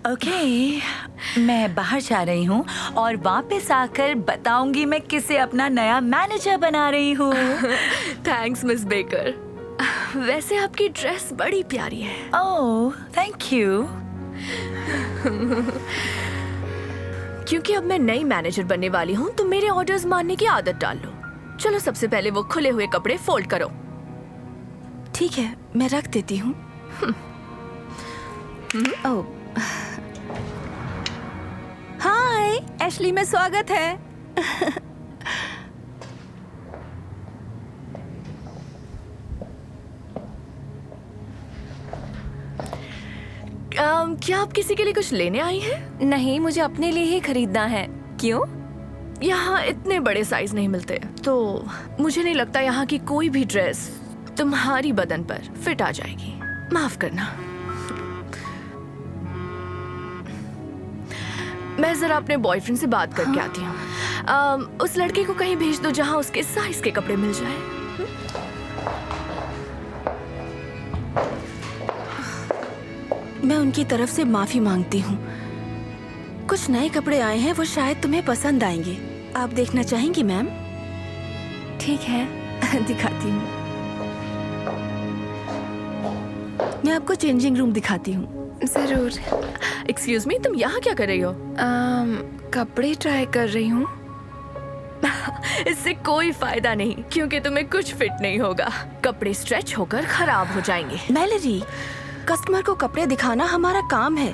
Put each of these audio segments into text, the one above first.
Okay, मैं बाहर जा रही हूँ और वापस आकर बताऊंगी मैं किसे अपना नया मैनेजर बना रही हूँ। Thanks miss baker. वैसे आपकी ड्रेस बड़ी प्यारी है। ओह, थैंक यू। क्योंकि अब मैं नई मैनेजर बनने वाली हूँ तो मेरे ऑर्डर्स मानने की आदत डाल लो। चलो सबसे पहले वो खुले हुए कपड़े फोल्ड करो। ठीक है, मैं रख देती हूँ। ओह, हाय एशली में स्वागत है। क्या आप किसी के लिए कुछ लेने आई हैं? नहीं, मुझे अपने लिए ही खरीदना है। क्यों? यहाँ इतने बड़े साइज नहीं मिलते, तो मुझे नहीं लगता यहाँ की कोई भी ड्रेस तुम्हारी बदन पर फिट आ जाएगी। माफ करना। मैं जरा अपने बॉयफ्रेंड से बात करके आती हूँ। उस लड़के को कहीं भेज दो जहाँ उसके साइज के कपड़े मिल जाए। मैं उनकी तरफ से माफी मांगती हूँ। कुछ नए कपड़े आए हैं, वो शायद तुम्हें पसंद आएंगे। आप देखना चाहेंगी मैम? ठीक है, दिखाती हूँ। मैं आपको चेंजिंग रूम दिखाती हूँ। जरूर। एक्सक्यूज मी, तुम यहाँ क्या कर रही हो? कपड़े ट्राई कर रही हूँ। इससे कोई फायदा नहीं, क्योंकि तुम्हें कुछ फिट नहीं होगा। कपड़े स्ट्रेच होकर खराब हो जाएंगे। मैलरी, कस्टमर को कपड़े दिखाना हमारा काम है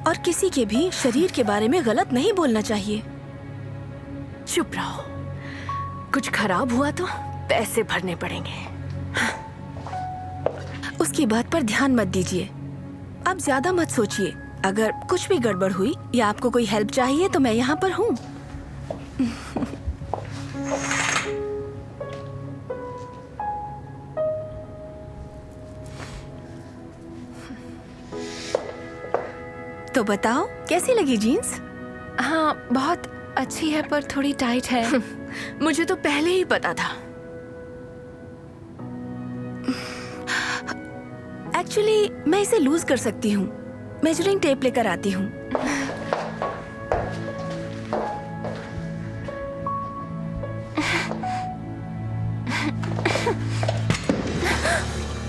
और किसी के भी शरीर के बारे में गलत नहीं बोलना चाहिए। चुप रहो। कुछ खराब हुआ तो पैसे भरने पड़ेंगे। उसकी बात पर ध्यान मत दीजिए। आप ज्यादा मत सोचिए। अगर कुछ भी गड़बड़ हुई या आपको कोई हेल्प चाहिए तो मैं यहाँ पर हूँ। तो बताओ, कैसी लगी जीन्स? हाँ, बहुत अच्छी है पर थोड़ी टाइट है। मुझे तो पहले ही पता था। एक्चुअली मैं इसे लूज कर सकती हूँ। मेजरिंग टेप लेकर आती हूँ।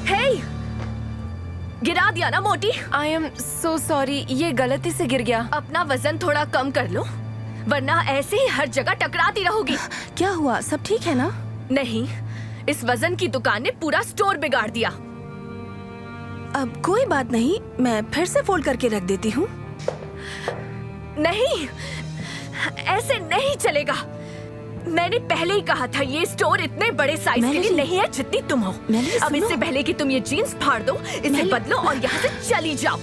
हे! गिरा दिया ना मोटी। आई एम सो सॉरी, ये गलती से गिर गया। अपना वजन थोड़ा कम कर लो, वरना ऐसे ही हर जगह टकराती रहोगी। क्या हुआ? सब ठीक है ना? नहीं, इस वजन की दुकान ने पूरा स्टोर बिगाड़ दिया। अब कोई बात नहीं, मैं फिर से फोल्ड करके रख देती हूँ। नहीं, ऐसे नहीं चलेगा। मैंने पहले ही कहा था ये स्टोर इतने बड़े साइज के लिए नहीं है जितनी तुम हो। अब इससे पहले कि तुम ये जीन्स फाड़ दो, इसे बदलो और यहाँ से चली जाओ।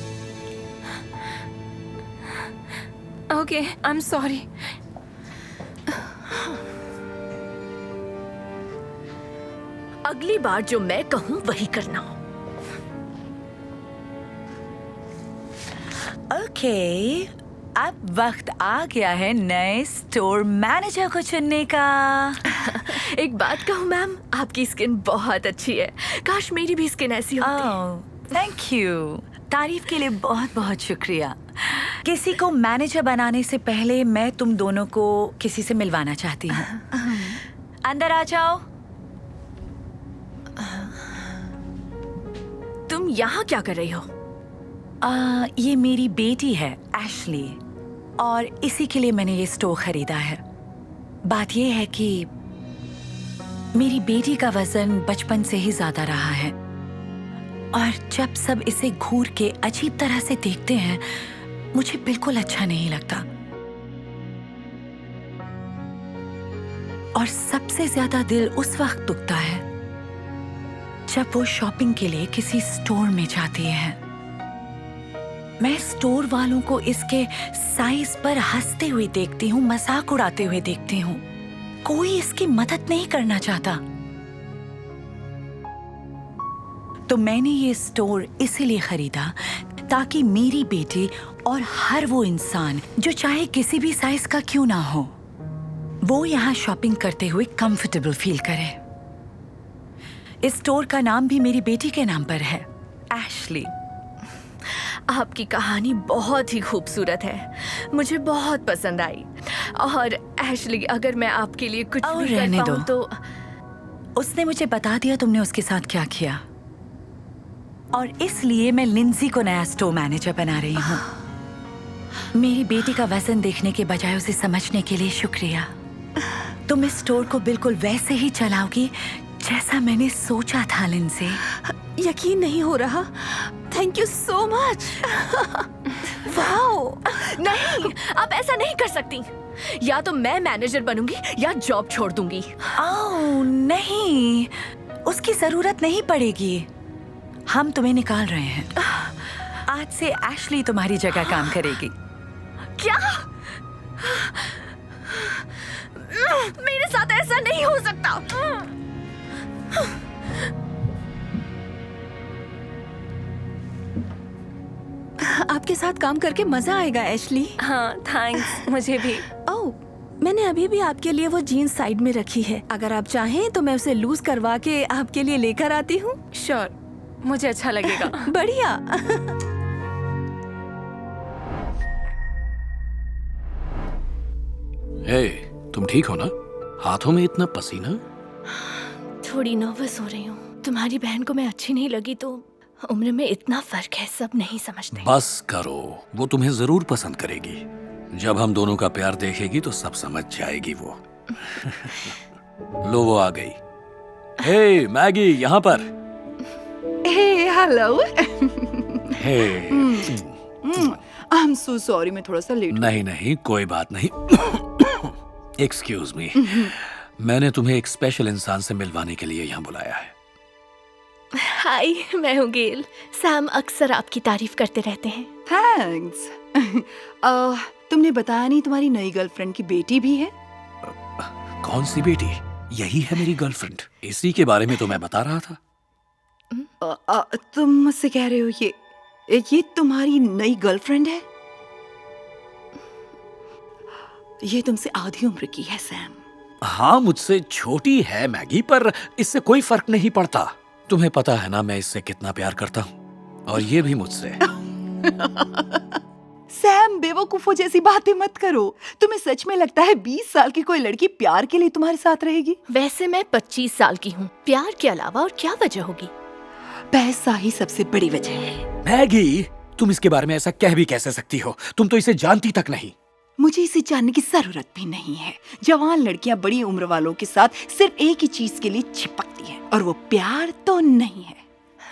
Okay, I am sorry. अगली बार जो मैं कहूँ वही करना। ओके, अब वक्त आ गया है नए स्टोर मैनेजर को चुनने का। एक बात कहूँ मैम, आपकी स्किन बहुत अच्छी है। काश मेरी भी स्किन ऐसी होती। ओह, थैंक यू। तारीफ के लिए बहुत बहुत शुक्रिया। किसी को मैनेजर बनाने से पहले मैं तुम दोनों को किसी से मिलवाना चाहती हूँ। अंदर आ जाओ। तुम यहाँ क्या कर रही हो? ये मेरी बेटी है एशली, और इसी के लिए मैंने ये स्टोर खरीदा है। बात ये है कि मेरी बेटी का वजन बचपन से ही ज्यादा रहा है, और जब सब इसे घूर के अजीब तरह से देखते हैं मुझे बिल्कुल अच्छा नहीं लगता। और सबसे ज्यादा दिल उस वक्त दुखता है जब वो शॉपिंग के लिए किसी स्टोर में जाती है। मैं स्टोर वालों को इसके साइज पर हंसते हुए देखती हूँ, मजाक उड़ाते हुए देखती हूँ। कोई इसकी मदद नहीं करना चाहता। तो मैंने ये स्टोर इसीलिए खरीदा ताकि मेरी बेटी और हर वो इंसान जो चाहे किसी भी साइज का क्यों ना हो, वो यहाँ शॉपिंग करते हुए कंफर्टेबल फील करे। इस स्टोर का नाम भी मेरी बेटी के नाम पर है, एशली। आपकी कहानी बहुत ही खूबसूरत है, मुझे बहुत पसंद आई। और एशली, अगर मैं आपके लिए कुछ और भी कर रहने पाऊं दो। तो उसने मुझे बता दिया तुमने उसके साथ क्या किया, और इसलिए मैं लिंजी को नया स्टोर मैनेजर बना रही हूँ। मेरी बेटी का वजन देखने के बजाय उसे समझने के लिए शुक्रिया। तुम इस स्टोर को बिल्कुल वैसे ही चलाओगी जैसा मैंने सोचा था लिंजी। यकीन नहीं हो रहा। Thank you so much. Wow. नहीं, आप ऐसा नहीं कर सकती। या तो मैं मैनेजर बनूंगी या जॉब छोड़ दूंगी। ओह नहीं, उसकी जरूरत नहीं पड़ेगी। हम तुम्हें निकाल रहे हैं। आज से एशली तुम्हारी जगह काम करेगी। क्या? मेरे साथ ऐसा नहीं हो सकता। आपके साथ काम करके मजा आएगा एशली। हाँ, थैंक्स, मुझे भी। ओह, मैंने अभी भी आपके लिए वो जीन्स साइड में रखी है। अगर आप चाहें तो मैं उसे लूज करवा के आपके लिए लेकर आती हूँ। श्योर, मुझे अच्छा लगेगा। बढ़िया। हे, तुम ठीक हो ना? हाथों में इतना पसीना? थोड़ी नर्वस हो रही हूँ। तुम्हारी बहन को मैं अच्छी नहीं लगी तो उम्र में इतना फर्क है, सब नहीं समझते। बस करो, वो तुम्हें जरूर पसंद करेगी। जब हम दोनों का प्यार देखेगी तो सब समझ जाएगी वो। लो, वो आ गई। हे मैगी, यहाँ पर। Hey hello. Hey I am so sorry, मैं थोड़ा सा लेट। नहीं नहीं, कोई बात नहीं। एक्सक्यूज मी, मैंने तुम्हें एक स्पेशल इंसान से मिलवाने के लिए यहाँ बुलाया है। हाय, मैं हूँ गेल। सैम अक्सर आपकी तारीफ करते रहते हैं। थैंक्स। तुमने बताया नहीं तुम्हारी नई गर्लफ्रेंड की बेटी भी है? कौन सी बेटी? यही है मेरी गर्लफ्रेंड। इसी के बारे में तो मैं बता रहा था। तुम मुझसे कह रहे हो ये तुम्हारी नई गर्लफ्रेंड है? ये तुमसे आधी उम्र की है सैम। हाँ, मुझसे छोटी है मैगी, पर इससे कोई फर्क नहीं पड़ता। तुम्हें पता है ना मैं इससे कितना प्यार करता हूँ, और ये भी मुझसे। सैम, बेवकूफों जैसी बातें मत करो। तुम्हें सच में लगता है 20 साल की कोई लड़की प्यार के लिए तुम्हारे साथ रहेगी? वैसे मैं 25 साल की हूँ। प्यार के अलावा और क्या वजह होगी? पैसा ही सबसे बड़ी वजह है। मैगी, तुम इसके बारे में ऐसा कह भी कैसे सकती हो? तुम तो इसे जानती तक नहीं। मुझे इसे जानने की जरूरत भी नहीं है। जवान लड़कियां बड़ी उम्र वालों के साथ सिर्फ एक ही चीज के लिए चिपकती हैं, और वो प्यार तो नहीं है।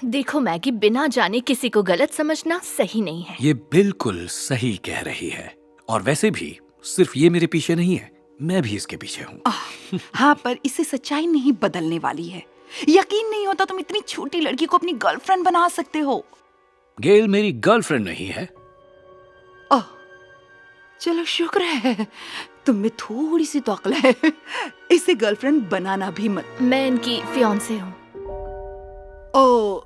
देखो मैगी, बिना जाने किसी को गलत समझना सही नहीं है। ये बिल्कुल सही कह रही है। और वैसे भी सिर्फ ये मेरे पीछे नहीं है, मैं भी इसके पीछे हूँ। हाँ, पर इससे सच्चाई नहीं बदलने वाली है। यकीन नहीं होता तुम इतनी छोटी लड़की को अपनी गर्लफ्रेंड बना सकते हो। गेल मेरी गर्लफ्रेंड नहीं है। ओह, चलो शुक्र है तुम में थोड़ी सी तो अक्ल है। इसे गर्लफ्रेंड बनाना भी मत। मैं इनकी फियांसे हूँ। ओह,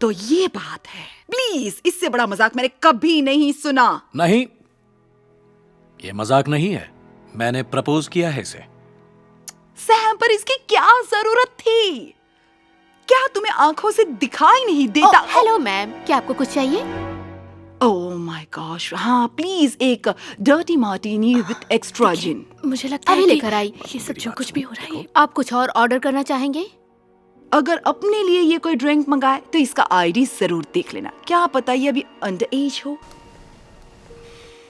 तो ये बात है। प्लीज, इससे बड़ा मजाक मैंने कभी नहीं सुना। नहीं, ये मजाक नहीं है। मैंने प्रपोज किया है इसे। सैम, पर इसकी क्या जरूरत थी? क्या तुम्हें आंखों से दिखाई नहीं देता? हेलो मैम, क्या आपको कुछ चाहिए? ओह माय गॉश, हाँ प्लीज एक डर्टी मार्टिनी विद एक्स्ट्रा जिन। मुझे लगता है अभी कि लेकर आई। ये सब जो कुछ भी हो रहा है। आप कुछ और ऑर्डर करना चाहेंगे? अगर अपने लिए ये कोई ड्रिंक मंगाए तो इसका आईडी जरूर देख लेना। क्या पता ये अभी अंडर एज हो।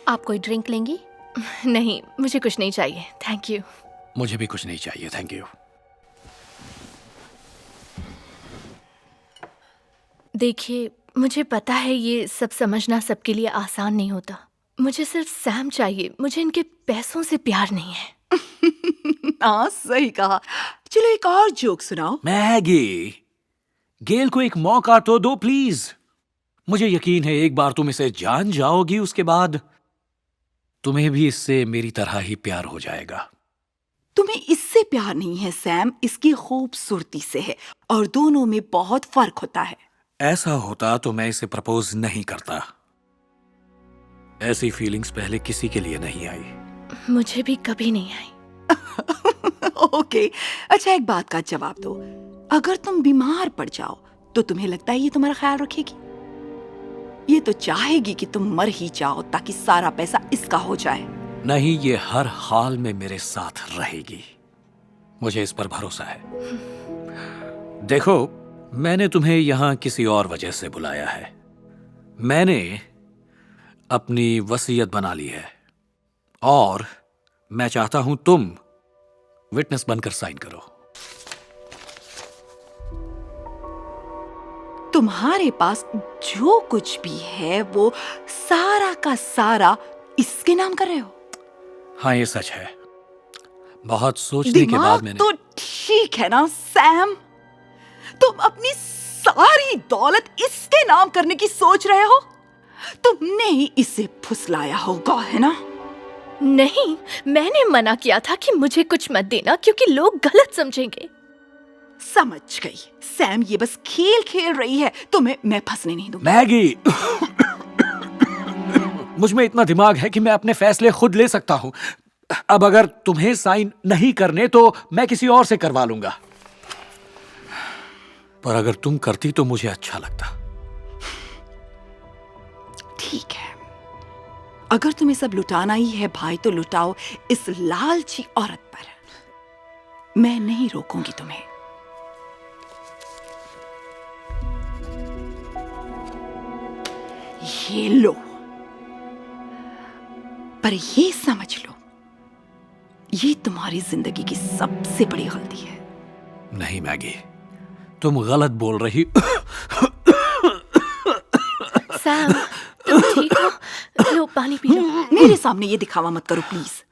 आप कोई ड्रिंक लेंगी? नहीं, मुझे कुछ नहीं चाहिए, थैंक यू। मुझे भी कुछ नहीं चाहिए, थैंक यू। देखिए, मुझे पता है ये सब समझना सबके लिए आसान नहीं होता। मुझे सिर्फ सैम चाहिए। मुझे इनके पैसों से प्यार नहीं है। हाँ, सही कहा। चलो एक और जोक सुनाओ। मैगी, गेल को एक मौका तो दो प्लीज। मुझे यकीन है एक बार तुम इसे जान जाओगी, उसके बाद तुम्हें भी इससे मेरी तरह ही प्यार हो जाएगा। तुम्हें इससे प्यार नहीं है सैम, इसकी खूबसूरती से है, और दोनों में बहुत फर्क होता है। ऐसा होता तो मैं इसे प्रपोज नहीं करता। ऐसी फीलिंग्स पहले किसी के लिए नहीं आई। मुझे भी कभी नहीं आई। ओके, अच्छा एक बात का जवाब दो। अगर तुम बीमार पड़ जाओ तो तुम्हें लगता है ये तुम्हारा ख्याल रखेगी? ये तो चाहेगी कि तुम मर ही जाओ ताकि सारा पैसा इसका हो जाए। नहीं, ये हर हाल में मेरे साथ रहेगी, मुझे इस पर भरोसा है। देखो, मैंने तुम्हें यहां किसी और वजह से बुलाया है। मैंने अपनी वसीयत बना ली है और मैं चाहता हूं तुम विटनेस बनकर साइन करो। तुम्हारे पास जो कुछ भी है वो सारा का सारा इसके नाम कर रहे हो? हाँ, ये सच है। बहुत सोचने के बाद मैंने तो ठीक है ना सैम, तुम अपनी सारी दौलत इसके नाम करने की सोच रहे हो? तुमने ही इसे फुसलाया होगा, है ना? नहीं, मैंने मना किया था कि मुझे कुछ मत देना क्योंकि लोग गलत समझेंगे। समझ गई। सैम ये बस खेल खेल रही है, तुम्हें मैं फंसने नहीं दूंगी। मैगी, मुझ में इतना दिमाग है कि मैं अपने फैसले खुद ले सकता हूं। अब अगर तुम्हें साइन नहीं करने तो मैं किसी और से करवा लूंगा, पर अगर तुम करती तो मुझे अच्छा लगता। ठीक है, अगर तुम्हें सब लुटाना ही है भाई तो लुटाओ इस लालची औरत पर। मैं नहीं रोकूंगी तुम्हें। ये लो, पर ये समझ लो, ये तुम्हारी जिंदगी की सबसे बड़ी गलती है। नहीं मैगी, तुम गलत बोल रही। सैम, तुम ठीक हो? लो पानी पी लो। मेरे सामने ये दिखावा मत करो प्लीज।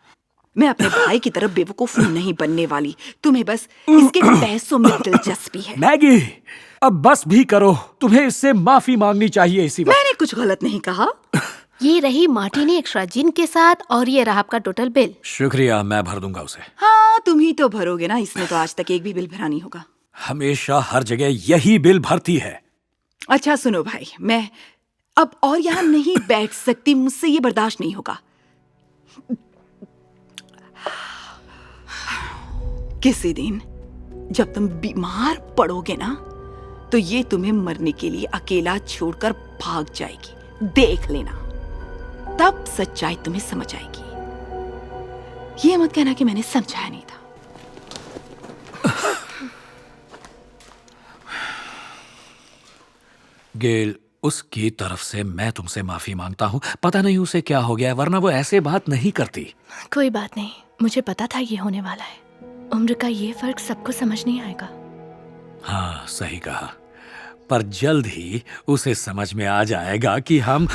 मैं अपने भाई की तरफ बेवकूफ नहीं बनने वाली। तुम्हें बस इसके पैसों में दिलचस्पी है। मैगी, अब बस भी करो, तुम्हें इससे माफी मांगनी चाहिए इसी वक्त। मैंने कुछ गलत नहीं कहा। ये रही मार्टिनी एक्स्ट्रा जिन के साथ और ये रहा आपका टोटल बिल। शुक्रिया, मैं भर दूंगा उसे। हाँ, तुम ही तो भरोगे ना, इसने तो आज तक एक भी बिल भरा नहीं होगा। हमेशा हर जगह यही बिल भरती है। अच्छा सुनो भाई, मैं अब और यहाँ नहीं बैठ सकती, मुझसे ये बर्दाश्त नहीं होगा। किसी दिन जब तुम बीमार पड़ोगे ना तो ये तुम्हें मरने के लिए अकेला छोड़कर भाग जाएगी। देख लेना, तब सच्चाई तुम्हें समझ आएगी। ये मत कहना कि मैंने समझाया नहीं था। गेल, उसकी तरफ से मैं तुमसे माफी मांगता हूँ। पता नहीं उसे क्या हो गया, वरना वो ऐसे बात नहीं करती। कोई बात नहीं, मुझे पता था ये होने वाला है। उम्र का ये फर्क सबको समझ नहीं आएगा। हाँ, सही कहा, पर जल्द ही उसे समझ में आ जाएगा कि हम।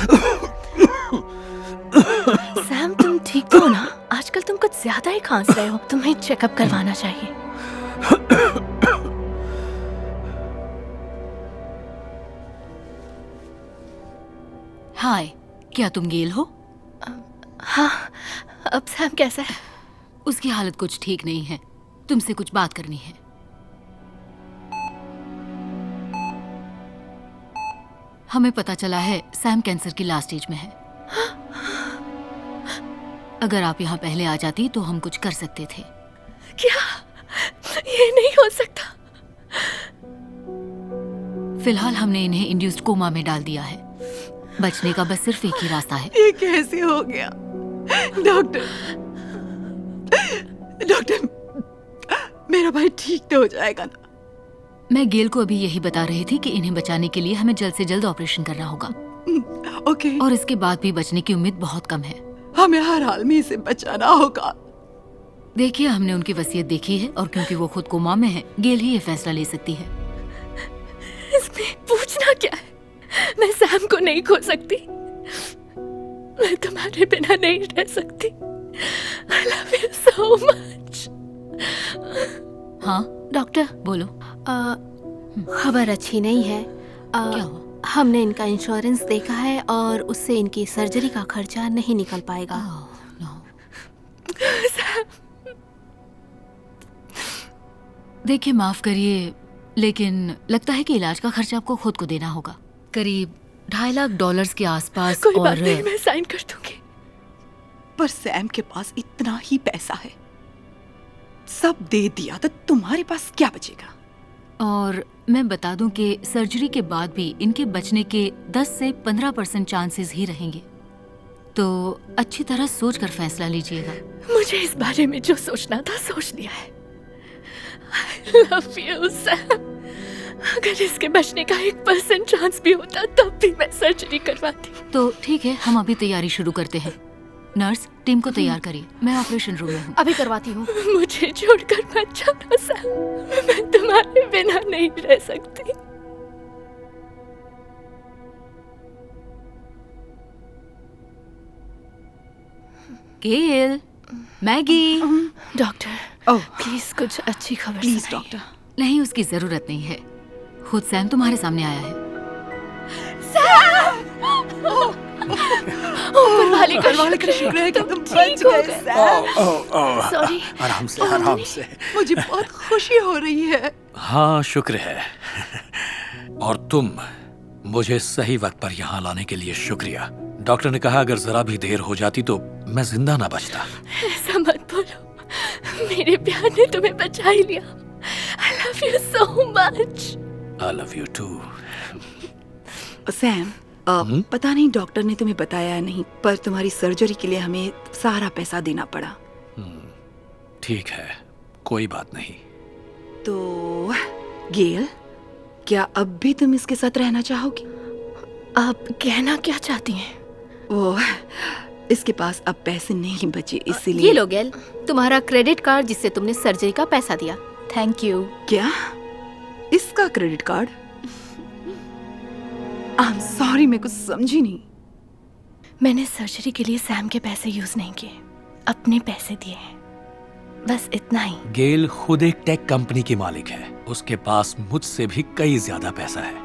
सैम, तुम ठीक तो हो ना? आजकल तुम कुछ ज्यादा ही खांस रहे हो, तुम्हें चेकअप करवाना चाहिए। हाय, क्या तुम गेल हो? हाँ, अब सैम कैसा है? उसकी हालत कुछ ठीक नहीं है, तुमसे कुछ बात करनी है। हमें पता चला है सैम कैंसर की लास्ट स्टेज में है। अगर आप यहाँ पहले आ जाती तो हम कुछ कर सकते थे। क्या? ये नहीं हो सकता। फिलहाल हमने इन्हें इंड्यूस्ड कोमा में डाल दिया है। बचने का बस सिर्फ एक ही रास्ता है। ये कैसे हो गया? डॉक्टर, मेरा भाई ठीक तो हो जाएगा ना? मैं गेल को अभी यही बता रही थी कि इन्हें बचाने के लिए हमें जल्द से जल्द ऑपरेशन करना होगा। ओके। और इसके बाद भी बचने की उम्मीद बहुत कम है। हमें हर हाल में इसे बचाना होगा। देखिए, हमने उनकी वसीयत देखी है और क्योंकि वो खुद कोमा में है, गेल ही ये फैसला ले सकती है। इसमें पूछना क्या है? मैं सैम को नहीं खो सकती। मैं तुम्हारे बिना नहीं रह सकती। I love you so much. हाँ डॉक्टर, बोलो। खबर अच्छी नहीं है। क्या हुआ? हमने इनका इंश्योरेंस देखा है और उससे इनकी सर्जरी का खर्चा नहीं निकल पाएगा। देखिए, माफ करिए, लेकिन लगता है कि इलाज का खर्चा आपको खुद को देना होगा। करीब $2.5 लाख के आसपास। कोई और बात नहीं, मैं साइन कर दूंगी। पर सैम के पास इतना ही पैसा है, सब दे दिया तो तुम्हारे पास क्या बचेगा? और मैं बता दूं कि सर्जरी के बाद भी इनके बचने के 10 से 15% चांसेस ही रहेंगे, तो अच्छी तरह सोच कर फैसला लीजिएगा। मुझे इस बारे में जो सोचना था सोच लिया है। I love you, Sam. अगर इसके बचने का 1% चांस भी होता तब भी मैं सर्जरी करवाती। तो ठीक है, हम अभी तैयारी शुरू करते हैं। नर्स, टीम को तैयार करिए, मैं ऑपरेशन रूम में हूँ। अभी करवाती हूँ। मुझे छोड़कर मत जाना सैम, मैं तुम्हारे बिना नहीं रह सकती। गेल, मैगी। डॉक्टर, ओह प्लीज कुछ अच्छी खबर प्लीज सुनाइए। डॉक्टर। नहीं, उसकी जरूरत नहीं है। खुद सैम तुम्हारे सामने आया है। ऊपर वाले का शुक्र है कि तुम ठीक बच हो गए गए। सैम। सॉरी। आराम से, आराम से। मुझे बहुत खुशी हो रही है। हाँ, शुक्र है। और तुम, मुझे सही वक्त पर यहाँ लाने के लिए शुक्रिया। डॉक्टर ने कहा अगर जरा भी देर हो जाती तो मैं जिंदा ना बचता। ऐसा मत बोलो, मेरे प्यार ने तुम्हें बचा ही लिया। I love you so much. I love you too. Sam, पता नहीं डॉक्टर ने तुम्हें बताया या नहीं, पर तुम्हारी सर्जरी के लिए हमें सारा पैसा देना पड़ा। ठीक है, कोई बात नहीं। तो गेल, क्या अब भी तुम इसके साथ रहना चाहोगी? आप कहना क्या चाहती हैं? वो इसके पास अब पैसे नहीं बचे, ये इसीलिए। लो गेल, तुम्हारा क्रेडिट कार्ड जिससे तुमने सर्जरी का पैसा दिया। Thank you. क्या? इसका credit card? I am sorry, मैं कुछ समझी नहीं। मैंने सर्जरी के लिए सैम के पैसे यूज नहीं किए, अपने पैसे दिए हैं, बस इतना ही। गेल खुद एक टेक कंपनी की मालिक है, उसके पास मुझसे भी कई ज्यादा पैसा है।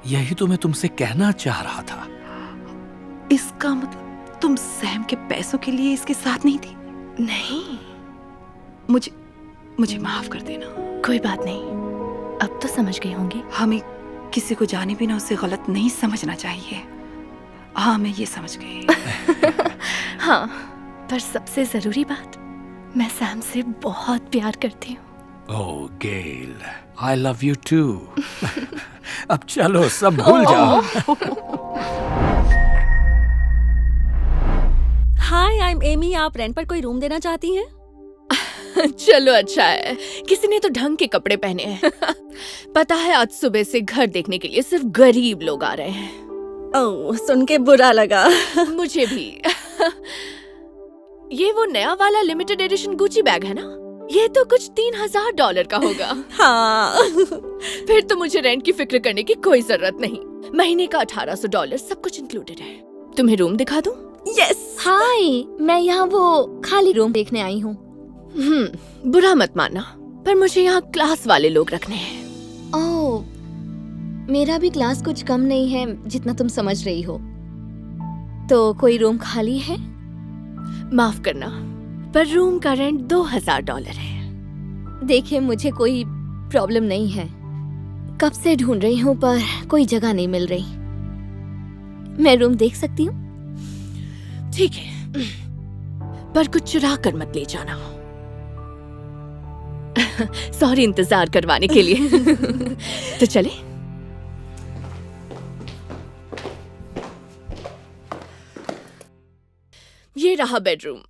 यही तो मैं तुमसे कहना चाह रहा था। इसका मतलब तुम सैम के पैसों के लिए इसके साथ नहीं थी? नहीं, मुझे माफ कर देना। कोई बात नहीं, अब तो समझ गई होंगी। हमें किसी को जाने बिना उसे गलत नहीं समझना चाहिए। हाँ, मैं ये समझ गई। हाँ, पर सबसे जरूरी बात, मैं सैम से बहुत प्यार करती हूँ। ओह गेल, I love you too. अब चलो, सब भूल जाओ। हाय, आई एम एमी। आप रेंट पर कोई रूम देना चाहती हैं? चलो अच्छा है, किसी ने तो ढंग के कपड़े पहने हैं। पता है, आज सुबह से घर देखने के लिए सिर्फ गरीब लोग आ रहे हैं। ओह, सुन के बुरा लगा। मुझे भी। ये वो नया वाला लिमिटेड एडिशन गुची बैग है ना? ये तो कुछ $3000 का होगा। हाँ। फिर तो मुझे रेंट की फिक्र करने की कोई जरूरत नहीं। महीने का $1800 सब कुछ इंक्लूडेड है। तुम्हें रूम दिखा दूं? यस। हाय, मैं यहाँ वो खाली रूम देखने आई हूँ। बुरा मत मानना, पर मुझे यहाँ क्लास वाले लोग रखने हैं। ओह, मेरा भी क्लास कुछ कम नहीं है जितना तुम समझ रही हो। तो कोई रूम खाली है? माफ करना, पर रूम का रेंट $2000 है। देखिए, मुझे कोई प्रॉब्लम नहीं है। कब से ढूंढ रही हूँ पर कोई जगह नहीं मिल रही। मैं रूम देख सकती हूँ? ठीक है, पर कुछ चुरा कर मत ले जाना। सॉरी इंतजार करवाने के लिए। तो चले। ये रहा बेडरूम।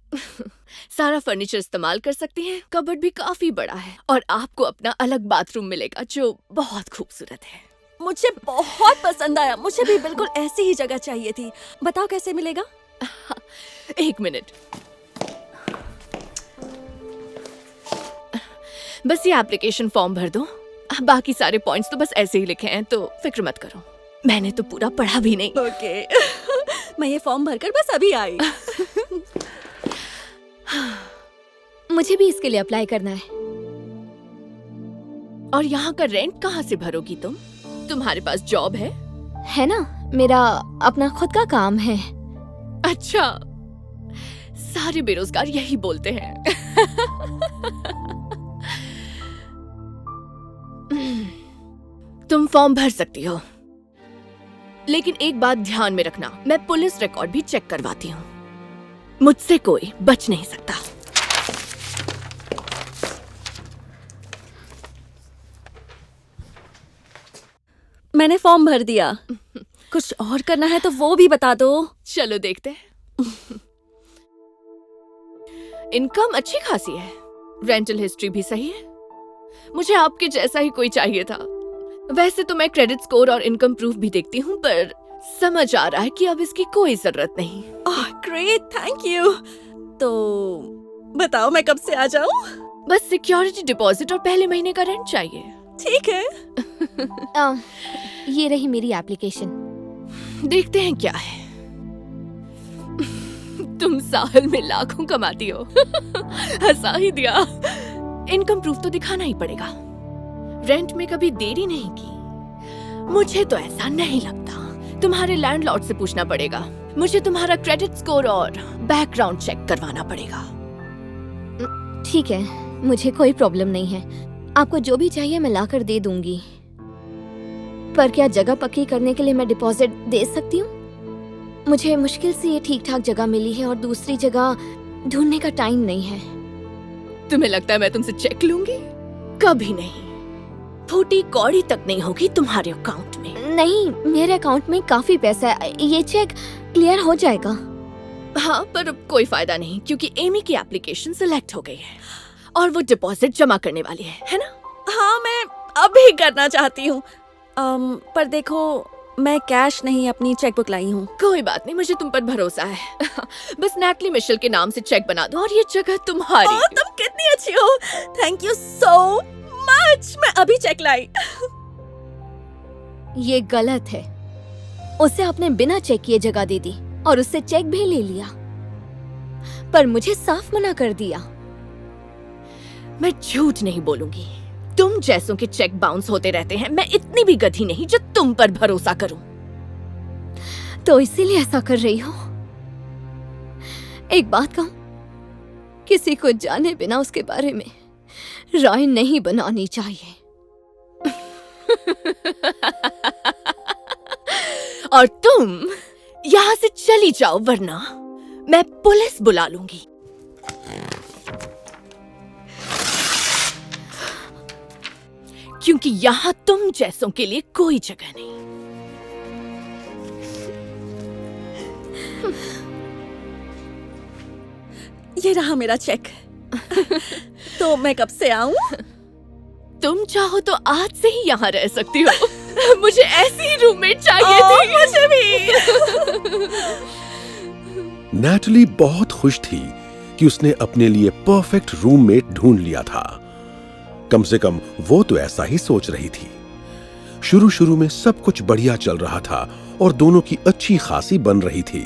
सारा फर्नीचर इस्तेमाल कर सकती हैं। कबर्ड भी काफी बड़ा है और आपको अपना अलग बाथरूम मिलेगा जो बहुत खूबसूरत है। मुझे बहुत पसंद आया। मुझे भी बिल्कुल ऐसी ही जगह चाहिए थी। बताओ कैसे मिलेगा? 1 मिनट। बस ये एप्लीकेशन फॉर्म भर दो। बाकी सारे पॉइंट्स तो बस ऐसे ही लिखे हैं, तो फिक्र मत करो। मैंने तो पूरा पढ़ा भी नहीं। ओके। मैं ये फॉर्म भरकर बस अभी आई। मुझे भी इसके लिए अप्लाई करना है। और यहाँ का रेंट कहाँ से भरोगी तुम? तुम्हारे पास जॉब है? है ना, मेरा अपना खुद का काम है। अच्छा, सारे बेरोजगार यही बोलते हैं। तुम फॉर्म भर सकती हो, लेकिन एक बात ध्यान में रखना, मैं पुलिस रिकॉर्ड भी चेक करवाती हूँ। मुझसे कोई बच नहीं सकता। मैंने फॉर्म भर दिया। कुछ और करना है तो वो भी बता दो। चलो देखते हैं। इनकम अच्छी खासी है, रेंटल हिस्ट्री भी सही है। मुझे आपके जैसा ही कोई चाहिए था। वैसे तो मैं क्रेडिट स्कोर और इनकम प्रूफ भी देखती हूँ, पर समझ आ रहा है कि अब इसकी कोई जरूरत नहीं। Oh great, thank you. तो बताओ मैं कब से आ जाऊँ? बस सिक्योरिटी डिपॉजिट और पहले महीने का रेंट चाहिए। ठीक है। ये रही मेरी एप्लीकेशन। देखते हैं क्या है। तुम साल में लाखों कमाती हो। हंसा ही दिया। इनकम प्रूफ तो दिखाना ही पड़ेगा। रेंट में कभी देरी नहीं की। मुझे तो ऐसा नहीं लगता। तुम्हारे लैंडलॉर्ड से पूछना पड़ेगा। मुझे तुम्हारा क्रेडिट स्कोर और बैकग्राउंड चेक करवाना पड़ेगा। ठीक है, मुझे कोई प्रॉब्लम नहीं है। आपको जो भी चाहिए मैं लाकर दे दूंगी। पर क्या जगह पक्की करने के लिए मैं डिपॉजिट दे सकती हूँ? मुझे मुश्किल से ये ठीक ठाक जगह मिली है और दूसरी जगह ढूंढने का टाइम नहीं है। तुम्हें लगता है मैं तुमसे चेक लूंगी? कभी नहीं। फूटी कौड़ी तक नहीं होगी तुम्हारे अकाउंट में। नहीं, मेरे अकाउंट में काफी पैसा है। ये चेक क्लियर हो जाएगा। हाँ, पर अब कोई फायदा नहीं, क्योंकि एमी की एप्लीकेशन सिलेक्ट हो गई है और वो डिपॉजिट जमा करने वाली है ना? हाँ, मैं अभी करना चाहती हूँ। पर देखो, मैं कैश नहीं अपनी चेकबुक लाई हूँ। कोई बात नहीं, मुझे तुम पर भरोसा है। बस नैटली मिशेल के नाम से चेक बना दो और ये जगह तुम्हारी। तुम कितनी अच्छी हो। Thank you so much. मैं अभी चेक लाई। ये गलत है। उसे आपने बिना चेक किए जगह दे दी और उससे चेक भी ले लिया, पर मुझे साफ मना कर दिया। मैं झूठ नहीं बोलूंगी। तुम जैसों के चेक बाउंस होते रहते हैं। मैं इतनी भी गधी नहीं जो तुम पर भरोसा करूं। तो इसीलिए ऐसा कर रही हो। एक बात कहूं, किसी को जाने बिना उसके बारे में राय नहीं बनानी चाहिए। और तुम यहाँ से चली जाओ, वरना मैं पुलिस बुला लूंगी। क्योंकि यहाँ तुम जैसों के लिए कोई जगह नहीं। ये रहा मेरा चेक। तो मैं कब से आऊं? तुम चाहो तो आज से ही यहाँ रह सकती हो। मुझे ऐसी ही रूममेट चाहिए थी। मुझे भी। नैटली बहुत खुश थी कि उसने अपने लिए परफेक्ट रूममेट ढूंढ लिया था। कम से कम वो तो ऐसा ही सोच रही थी। शुरू में सब कुछ बढ़िया चल रहा था और दोनों की अच्छी खासी बन रही थी।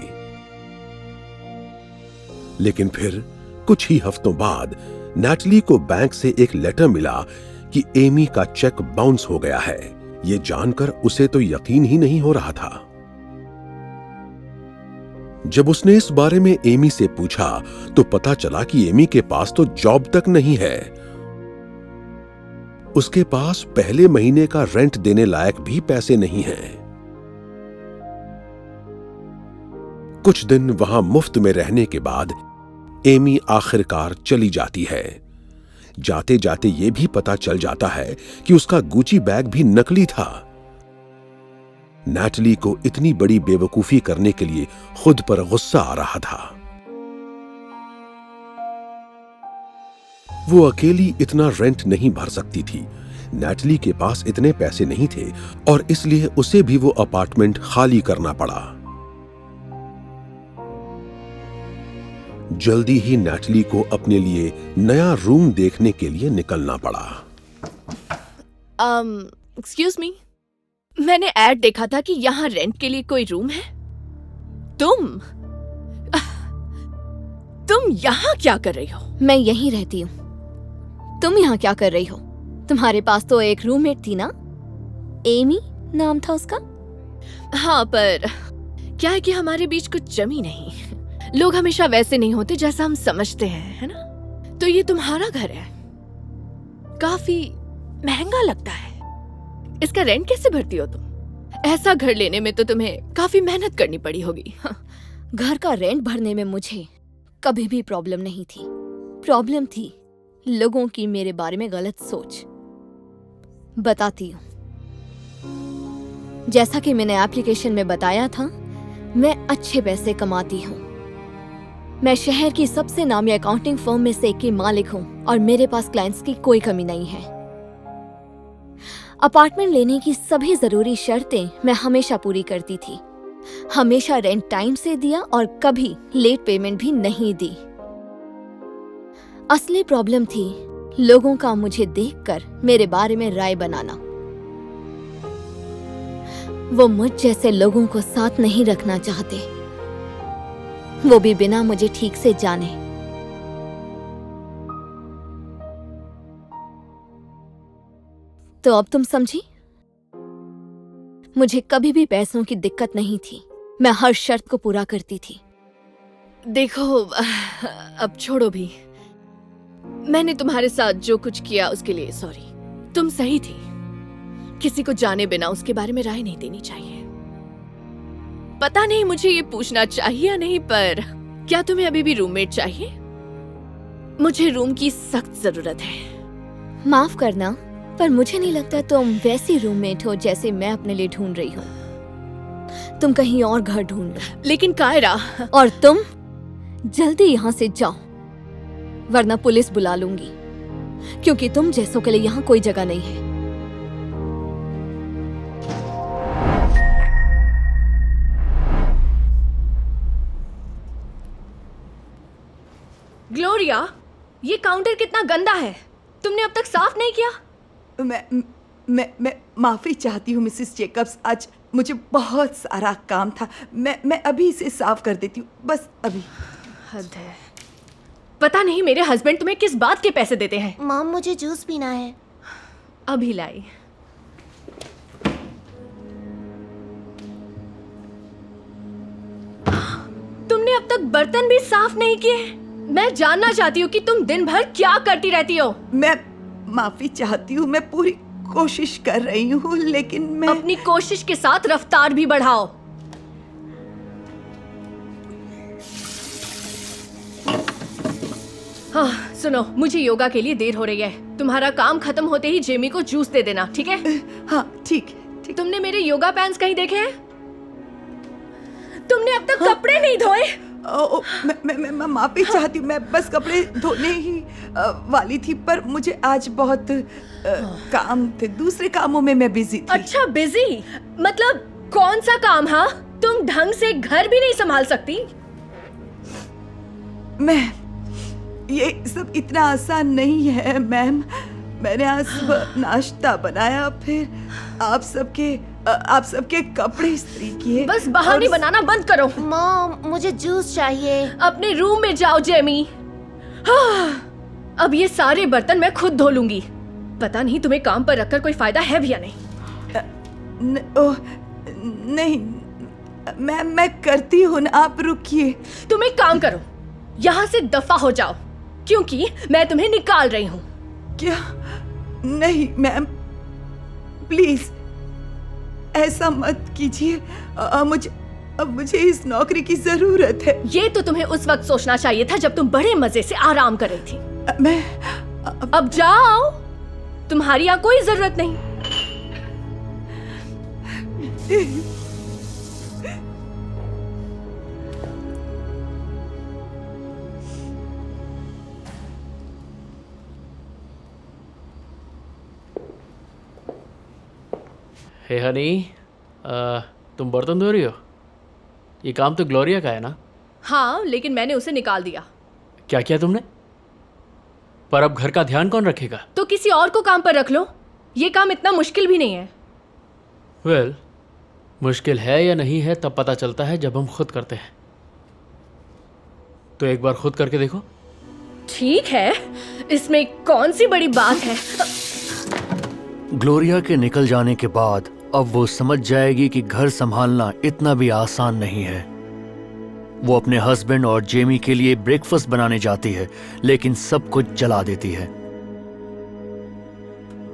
लेकिन फिर कुछ ही हफ्तों बाद नैटली को बैंक से एक लेटर मिला कि एमी का चेक बाउंस हो गया है। ये जानकर उसे तो यकीन ही नहीं हो रहा था। जब उसने इस बारे में एमी से पूछा तो पता चला कि एमी के पास तो जॉब तक नहीं है। उसके पास पहले महीने का रेंट देने लायक भी पैसे नहीं हैं। कुछ दिन वहां मुफ्त में रहने के बाद एमी आखिरकार चली जाती है। जाते जाते यह भी पता चल जाता है कि उसका गुची बैग भी नकली था। नैटली को इतनी बड़ी बेवकूफी करने के लिए खुद पर गुस्सा आ रहा था। वो अकेली इतना रेंट नहीं भर सकती थी। नैटली के पास इतने पैसे नहीं थे और इसलिए उसे भी वो अपार्टमेंट खाली करना पड़ा। जल्दी ही नैटली को अपने लिए नया रूम देखने के लिए निकलना पड़ा। एक्सक्यूज मी, मैंने ऐड देखा था कि यहाँ रेंट के लिए कोई रूम है। तुम यहाँ क्या कर रही हो? मैं यहीं रहती हूँ। तुम यहाँ क्या कर रही हो? तुम्हारे पास तो एक रूममेट थी ना, एमी नाम था उसका। हाँ, पर क्या है कि हमारे बीच कुछ जमी नहीं। लोग हमेशा वैसे नहीं होते जैसा हम समझते हैं, है ना? तो ये तुम्हारा घर है, काफी महंगा लगता है। इसका रेंट कैसे भरती हो तुम? ऐसा घर लेने में तो तुम्हें काफी मेहनत करनी पड़ी होगी। घर का रेंट भरने में मुझे कभी भी प्रॉब्लम नहीं थी। प्रॉब्लम थी लोगों की मेरे बारे में गलत सोच। बताती हूँ। जैसा कि मैंने एप्लीकेशन में बताया था, मैं अच्छे पैसे कमाती हूँ। मैं शहर की सबसे नामी अकाउंटिंग फर्म में से एक की मालिक हूँ और मेरे पास क्लाइंट्स की कोई कमी नहीं है। अपार्टमेंट लेने की सभी जरूरी शर्तें मैं हमेशा पूरी करती थी। हमेशा रेंट टाइम से दिया और कभी लेट पेमेंट भी नहीं दी। असली प्रॉब्लम थी लोगों का मुझे देखकर मेरे बारे में राय बनाना। वो मुझ जैसे लोगों को साथ नहीं रखना चाहते, वो भी बिना मुझे ठीक से जाने। तो अब तुम समझी? मुझे कभी भी पैसों की दिक्कत नहीं थी। मैं हर शर्त को पूरा करती थी। देखो, अब छोड़ो भी। मैंने तुम्हारे साथ जो कुछ किया उसके लिए सॉरी। तुम सही थी। किसी को जाने बिना उसके बारे में राय नहीं देनी चाहिए। पता नहीं मुझे ये पूछना चाहिए या नहीं, पर क्या तुम्हें अभी भी रूममेट चाहिए? मुझे रूम की सख्त जरूरत है। माफ करना, पर मुझे नहीं लगता तुम वैसी रूममेट हो जैसे मैं अपने लिए ढूंढ रही हूँ। तुम कहीं और घर ढूंढ लो। लेकिन कायरा, और तुम जल्दी यहाँ से जाओ, वरना पुलिस बुला लूंगी, क्योंकि तुम जैसों के लिए यहाँ कोई जगह नहीं है। ग्लोरिया, ये काउंटर कितना गंदा है। तुमने अब तक साफ नहीं किया। मैं माफी चाहती हूँ मिसेस जेकब्स, आज मुझे बहुत सारा काम था। मैं अभी इसे साफ कर देती हूँ, बस अभी। हद है। पता नहीं मेरे हस्बैंड तुम्हें किस बात के पैसे देते हैं। मॉम, मुझे जूस पीना है। अभी लाई। तुमने अब तक बर्तन भी साफ नहीं किए। मैं जानना चाहती हूँ कि तुम दिन भर क्या करती रहती हो। मैं माफी चाहती हूँ, मैं पूरी कोशिश कर रही हूँ, लेकिन मैं अपनी कोशिश के साथ रफ्तार भी बढ़ाओ। हाँ, सुनो, मुझे योगा के लिए देर हो रही है। तुम्हारा काम खत्म होते ही जेमी को जूस दे देना, ठीक है? हाँ, ठीक। तुमने मेरे योगा पैंट्स कहीं देखे हैं? तुमने अब तक कपड़े नहीं धोए। मैं माफी चाहती हूँ, मैं बस कपड़े धोने ही वाली थी, पर मुझे आज बहुत काम थे। दूसरे कामों में मैं बिजी थी। अच्छा, बिजी? मतलब कौन सा काम? हाँ, तुम ढंग से घर भी नहीं संभाल सकती। ये सब इतना आसान नहीं है मैम। मैंने आज सुबह नाश्ता बनाया, फिर आप सबके कपड़े इस्त्री किए। बस बहाने बनाना बंद करो। मॉम, मुझे जूस चाहिए। अपने रूम में जाओ जेमी। हाँ, अब ये सारे बर्तन मैं खुद धो लूंगी। पता नहीं तुम्हें काम पर रखकर कोई फायदा है भी या नहीं। नहीं मैम, मैं करती हूँ ना, आप रुकिए। तुम एक काम करो, यहाँ से दफा हो जाओ, क्योंकि मैं तुम्हें निकाल रही हूँ। क्या? नहीं मैम, प्लीज ऐसा मत कीजिए। मुझे इस नौकरी की जरूरत है। ये तो तुम्हें उस वक्त सोचना चाहिए था जब तुम बड़े मजे से आराम कर रही थी। अब जाओ, तुम्हारी यहाँ कोई जरूरत नहीं। हे हनी, तुम बर्तन धो रही हो? ये काम तो ग्लोरिया का है ना? हाँ, लेकिन मैंने उसे निकाल दिया। क्या किया तुमने? पर अब घर का ध्यान कौन रखेगा? तो किसी और को काम पर रख लो। ये काम इतना मुश्किल भी नहीं है। वेल, मुश्किल है या नहीं है तब पता चलता है जब हम खुद करते हैं। तो एक बार खुद करके देखो। ठीक है, इसमें कौन सी बड़ी बात है? ग्लोरिया के निकल जाने के बाद अब वो समझ जाएगी कि घर संभालना इतना भी आसान नहीं है। वो अपने हस्बैंड और जेमी के लिए ब्रेकफास्ट बनाने जाती है, लेकिन सब कुछ जला देती है।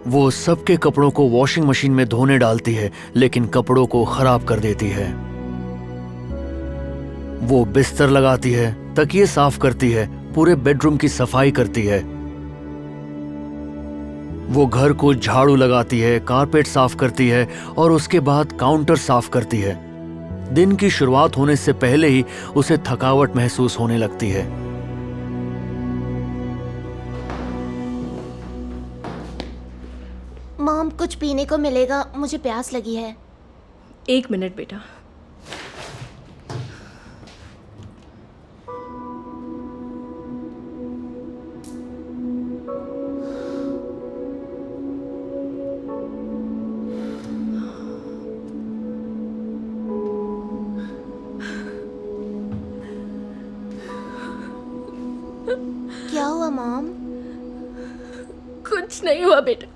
वो सबके कपड़ों को वॉशिंग मशीन में धोने डालती है, लेकिन कपड़ों को खराब कर देती है। वो बिस्तर लगाती है, तकिए साफ करती है, पूरे बेडरूम की सफाई करती है। वो घर को झाड़ू लगाती है, कारपेट साफ करती है और उसके बाद काउंटर साफ करती है। दिन की शुरुआत होने से पहले ही उसे थकावट महसूस होने लगती है। मॉम, कुछ पीने को मिलेगा? मुझे प्यास लगी है। 1 मिनट बेटा। क्या हुआ मॉम? कुछ नहीं हुआ बेटा,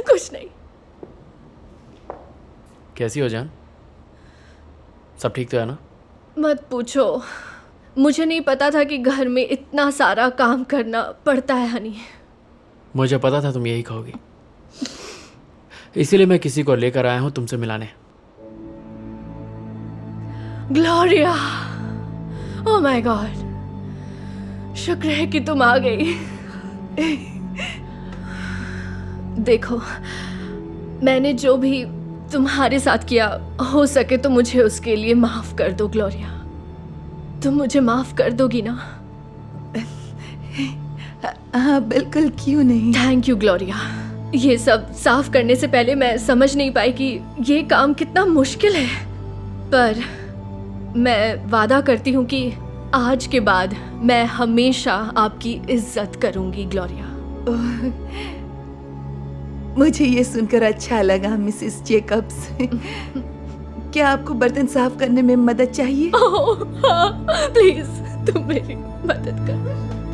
कुछ नहीं। कैसी हो जान? सब ठीक तो है ना? मत पूछो, मुझे नहीं पता था कि घर में इतना सारा काम करना पड़ता है हनी। मुझे पता था तुम यही कहोगी, इसीलिए मैं किसी को लेकर आया हूँ तुमसे मिलाने। ग्लोरिया, ओह माय गॉड, शुक्र है कि तुम आ गई। देखो, मैंने जो भी तुम्हारे साथ किया, हो सके तो मुझे उसके लिए माफ कर दो ग्लोरिया। तुम मुझे माफ कर दोगी ना? हाँ बिल्कुल, क्यों नहीं। Thank you Gloria. ये सब साफ करने से पहले मैं समझ नहीं पाई कि ये काम कितना मुश्किल है, पर मैं वादा करती हूँ कि आज के बाद मैं हमेशा आपकी इज्जत करूंगी ग्लोरिया। मुझे ये सुनकर अच्छा लगा मिसेस जेकब्स। क्या आपको बर्तन साफ करने में मदद चाहिए? ओह हाँ, प्लीज तुम मेरी मदद करो।